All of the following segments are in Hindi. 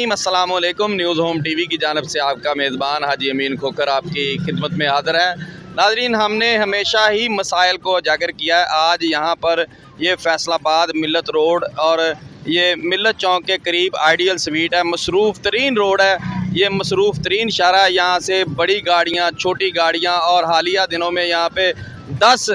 नाज़रीन अस्सलाम वालेकुम। न्यूज़ होम टीवी की जानिब से आपका मेज़बान हाजी अमीन खोकर आपकी खिदमत में हाज़िर है। नाज़रीन, हमने हमेशा ही मसाइल को उजागर किया है। आज यहाँ पर ये फैसलाबाद मिल्लत रोड और ये मिल्लत चौक के करीब आइडियल स्वीट है, मसरूफ़ तरीन रोड है। ये मसरूफ़ तरीन शारा, यहाँ से बड़ी गाड़ियाँ, छोटी गाड़ियाँ और हालिया दिनों में यहाँ पे 10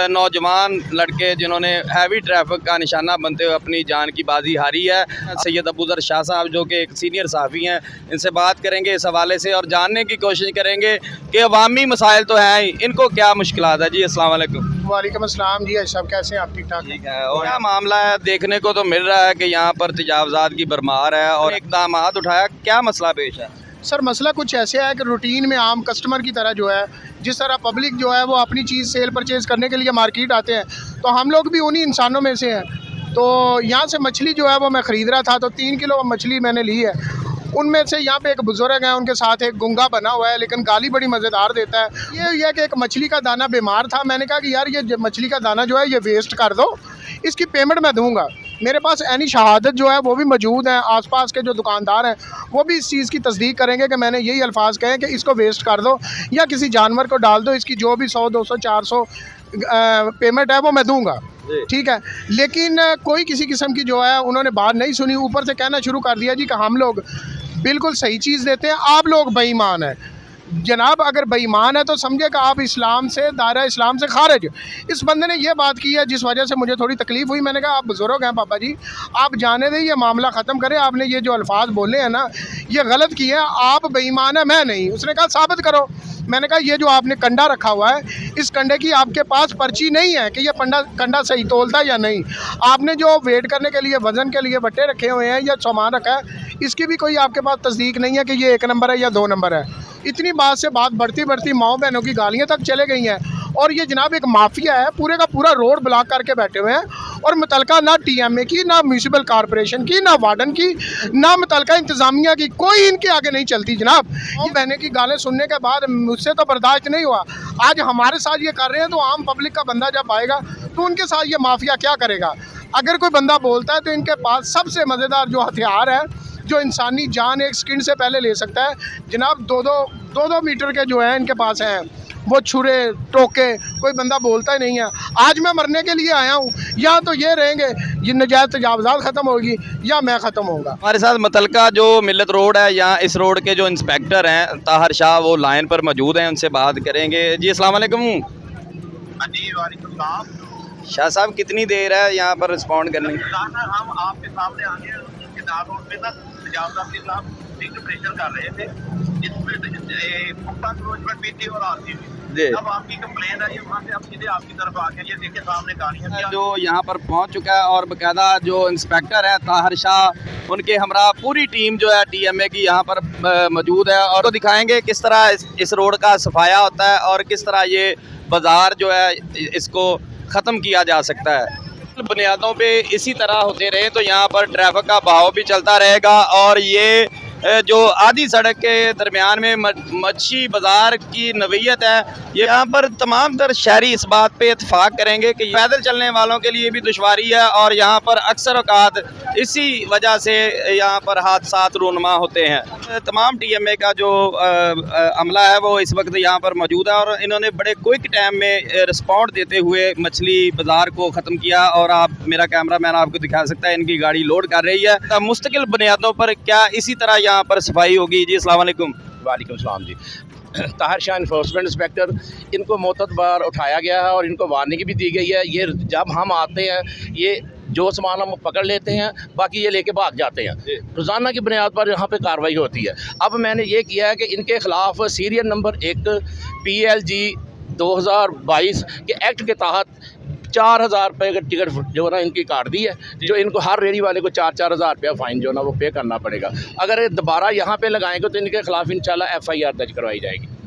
नौजवान लड़के जिन्होंने हैवी ट्रैफिक का निशाना बनते हुए अपनी जान की बाजी हारी है। सैयद अबूज़र शाह साहब जो कि एक सीनियर सहाफ़ी हैं, इनसे बात करेंगे इस हवाले से और जानने की कोशिश करेंगे कि अवामी मसाइल तो हैं ही, इनको क्या मुश्किलात है। जी अस्सलाम वालेकुम। वालेकुम अस्सलाम जी, सब कैसे हैं आप? ठीक ठाक? ठीक है। और क्या मामला है? देखने को तो मिल रहा है कि यहाँ पर तजावज़ात की भरमार है और इक़दामात उठाया, क्या मसला पेश है? सर, मसला कुछ ऐसे है कि रूटीन में आम कस्टमर की तरह जो है, जिस तरह पब्लिक जो है वो अपनी चीज़ सेल परचेज़ करने के लिए मार्केट आते हैं, तो हम लोग भी उन्हीं इंसानों में से हैं। तो यहाँ से मछली जो है वो मैं ख़रीद रहा था, तो 3 किलो मछली मैंने ली है। उनमें से यहाँ पे एक बुज़ुर्ग है, उनके साथ एक गुंगा बना हुआ है, लेकिन गाली बड़ी मज़ेदार देता है। ये है कि एक मछली का दाना बीमार था। मैंने कहा कि यार ये मछली का दाना जो है ये वेस्ट कर दो, इसकी पेमेंट मैं दूंगा। मेरे पास ऐनी शहादत जो है वो भी मौजूद हैं। आसपास के जो दुकानदार हैं वो भी इस चीज़ की तस्दीक करेंगे कि मैंने यही अल्फाज कहे कि इसको वेस्ट कर दो या किसी जानवर को डाल दो, इसकी जो भी 100, 200, 400 पेमेंट है वो मैं दूंगा, ठीक है। लेकिन कोई किसी किस्म की जो है उन्होंने बात नहीं सुनी। ऊपर से कहना शुरू कर दिया जी कि हम लोग बिल्कुल सही चीज़ देते हैं, आप लोग बेईमान हैं। जनाब, अगर बेईमान है तो समझे कि आप इस्लाम से, दायरा इस्लाम से खारिज। इस बंदे ने ये बात की है जिस वजह से मुझे थोड़ी तकलीफ़ हुई। मैंने कहा आप बुज़ुर्ग हैं पापा जी, आप जाने दें, ये मामला ख़त्म करें। आपने ये जो अल्फाज बोले हैं ना, ये गलत किए हैं। आप बेईमान है, मैं नहीं। उसने कहा साबित करो। मैंने कहा ये जो आपने कंडा रखा हुआ है, इस कंडे की आपके पास पर्ची नहीं है कि ये कंडा सही तोलता है या नहीं। आपने जो वेट करने के लिए, वज़न के लिए बट्टे रखे हुए हैं या सामान रखा है, इसकी भी कोई आपके पास तस्दीक नहीं है कि ये 1 नंबर है या 2 नंबर है। इतनी बात से बात बढ़ती बढ़ती माओ बहनों की गालियाँ तक चले गई हैं। और ये जनाब एक माफिया है, पूरे का पूरा रोड ब्लॉक करके बैठे हुए हैं। और मुतलका ना TMA की, ना म्यूनसिपल कॉरपोरेशन की, ना वार्डन की, ना मुतलका इंतज़ामिया की, कोई इनके आगे नहीं चलती जनाब। ये बहने की गालें सुनने के बाद मुझसे तो बर्दाश्त नहीं हुआ। आज हमारे साथ ये कर रहे हैं तो आम पब्लिक का बंदा जब आएगा तो उनके साथ ये माफिया क्या करेगा। अगर कोई बंदा बोलता है तो इनके पास सबसे मज़ेदार जो हथियार है, जो इंसानी जान एक सेकंड से पहले ले सकता है, जनाब 2-2 मीटर के जो है इनके पास हैं, वो छुरे टोके। कोई बंदा बोलता ही नहीं है। आज मैं मरने के लिए आया हूँ, या तो ये रहेंगे, ये नजायज़ तजावज़ात ख़त्म होगी या मैं ख़त्म होगा। हमारे साथ मुतलका जो मिल्लत रोड है, यहाँ इस रोड के जो इंस्पेक्टर हैं ताहर शाह, वो लाइन पर मौजूद हैं, उनसे बात करेंगे। जी अस्सलाम वालेकुम। जी वालेकुम सलाम। शाह साहब, कितनी देर है यहाँ पर रिस्पॉन्ड करने की? हम आपके सामने आगे किताब रोड पे ना तजावज़ात के खिलाफ प्रेशर कर रहे थे। बीती और आती हुई अब आपकी कंप्लेन आई है, वहाँ से हम सीधे आपकी तरफ आके ये देखिए सामने गाड़ियाँ जो यहाँ पर पहुँच चुका है और बाकायदा जो इंस्पेक्टर है ताहर शाह, उनके हमरा पूरी टीम जो है TMA की यहाँ पर मौजूद है और तो दिखाएंगे किस तरह इस रोड का सफाया होता है और किस तरह ये बाज़ार जो है इसको ख़त्म किया जा सकता है। बुनियादों पे इसी तरह होते रहे तो यहाँ पर ट्रैफिक का बहाव भी चलता रहेगा और ये जो आधी सड़क के दरमियान में मच्छी बाज़ार की नवीयत है, ये यहाँ पर तमाम तर शहरी इस बात पे इत्तेफाक करेंगे कि पैदल चलने वालों के लिए भी दुश्वारी है और यहाँ पर अक्सर औकात इसी वजह से यहाँ पर हादसात रूनुमा होते हैं। तमाम TMA का जो अमला है वो इस वक्त यहाँ पर मौजूद है और इन्होंने बड़े क्विक टाइम में रिस्पॉन्ड देते हुए मछली बाज़ार को ख़त्म किया और आप, मेरा कैमरा मैन आपको दिखा सकता है, इनकी गाड़ी लोड कर रही है। मुस्तकिल बुनियादों पर क्या इसी तरह यहाँ पर सफाई होगी? जी अस्सलाम वालेकुम। वालेकुम सलाम जी। ताहर शाह इन्फोर्समेंट इंस्पेक्टर, इनको मोतबार उठाया गया है और इनको वार्निंग भी दी गई है। ये जब हम आते हैं, ये जो सामान हम पकड़ लेते हैं, बाकी ये लेके भाग जाते हैं। रोज़ाना की बुनियाद पर यहाँ पे कार्रवाई होती है। अब मैंने ये किया है कि इनके ख़िलाफ़ सीरियल नंबर 1 PLG 2022 के एक्ट के तहत 4000 रुपये का टिकट जो है ना इनकी काट दी है, जो इनको हर रेडी वाले को 4-4 हज़ार रुपया फ़ाइन जो है ना वो पे करना पड़ेगा। अगर दोबारा यहाँ पे लगाएंगे तो इनके खिलाफ इंशाल्लाह FIR दर्ज करवाई जाएगी।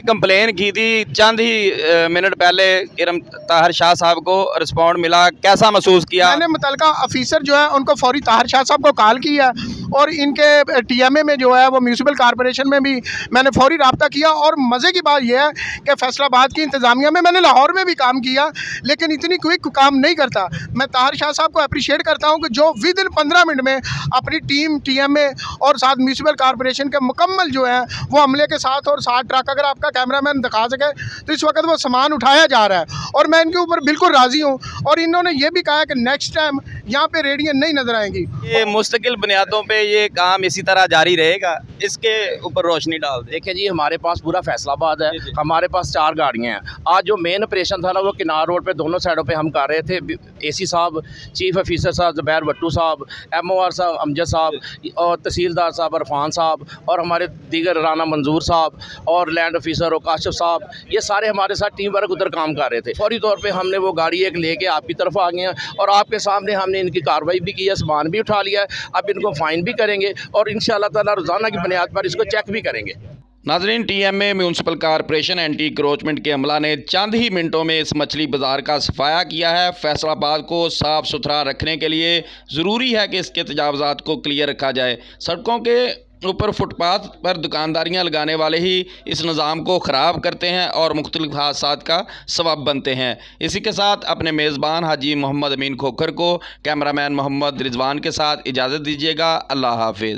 कंप्लेन की थी चंद ही मिनट पहले, इरम ताहर शाह साहब को रिस्पॉन्ड मिला, कैसा महसूस किया? मैंने मुतलका ऑफिसर जो है उनको फौरी ताहर शाह साहब को कॉल किया। और इनके TMA में जो है वो म्यूनसिपल कॉरपोरेशन में भी मैंने फौरी रब्ता किया। और मज़े की बात यह है कि फैसलाबाद की इंतज़ामिया में, मैंने लाहौर में भी काम किया लेकिन इतनी क्विक काम नहीं करता। मैं ताहिर शाह साहब को अप्रिशिएट करता हूँ कि जो विद इन 15 मिनट में अपनी टीम TMA और साथ म्यूनसिपल कॉरपोरेशन के मुकम्मल जो है वो अमले के साथ, और 7 ट्रक अगर आपका कैमरामैन दिखा सके तो इस वक्त वो सामान उठाया जा रहा है और मैं इनके ऊपर बिल्कुल राज़ी हूँ। और इन्होंने ये भी कहा है कि नेक्स्ट टाइम यहाँ पे रेडियन नहीं नज़र आएंगी। ये मुस्तकिल बुनियादों पे ये काम इसी तरह जारी रहेगा, इसके ऊपर रोशनी डाल दें। देखिए जी, हमारे पास पूरा फैसलाबाद है, हमारे पास 4 गाड़ियाँ हैं। आज जो मेन ऑपरेशन था ना वो किनार रोड पे दोनों साइडों पे हम कर रहे थे। AC साहब, चीफ ऑफिसर साहब ज़ुबैर भट्टू साहब, MOR साहब अमजद साहब और तहसीलदार साहब इरफान साहब और हमारे दीगर राना मंजूर साहब और लैंड ऑफिसर और काशिफ साहब, ये सारे हमारे साथ टीम वर्क उधर काम कर रहे थे। फौरी तौर पर हमने वो गाड़ी एक लेके आपकी तरफ आ गए हैं और आपके सामने हमने इनकी कार्रवाई भी की है, सामान भी उठा लिया है। अब इनको फ़ाइन भी करेंगे और इंशाअल्लाह ताला रोज़ाना की बुनियाद पर इसको चेक भी करेंगे। नाजरीन, TMA municipal corporation anti encroachment के अमला ने चंद ही मिनटों में इस मछली बाज़ार का सफाया किया है। फैसलाबाद को साफ़ सुथरा रखने के लिए ज़रूरी है कि इसके तजावज़ात को क्लियर रखा जाए। सड़कों के ऊपर फुटपाथ पर दुकानदारियां लगाने वाले ही इस निज़ाम को ख़राब करते हैं और मुख्तलिफ हादसात का सबब बनते हैं। इसी के साथ अपने मेज़बान हाजी मोहम्मद अमीन खोखर को कैमरामैन मोहम्मद रिजवान के साथ इजाज़त दीजिएगा। अल्लाह हाफिज़।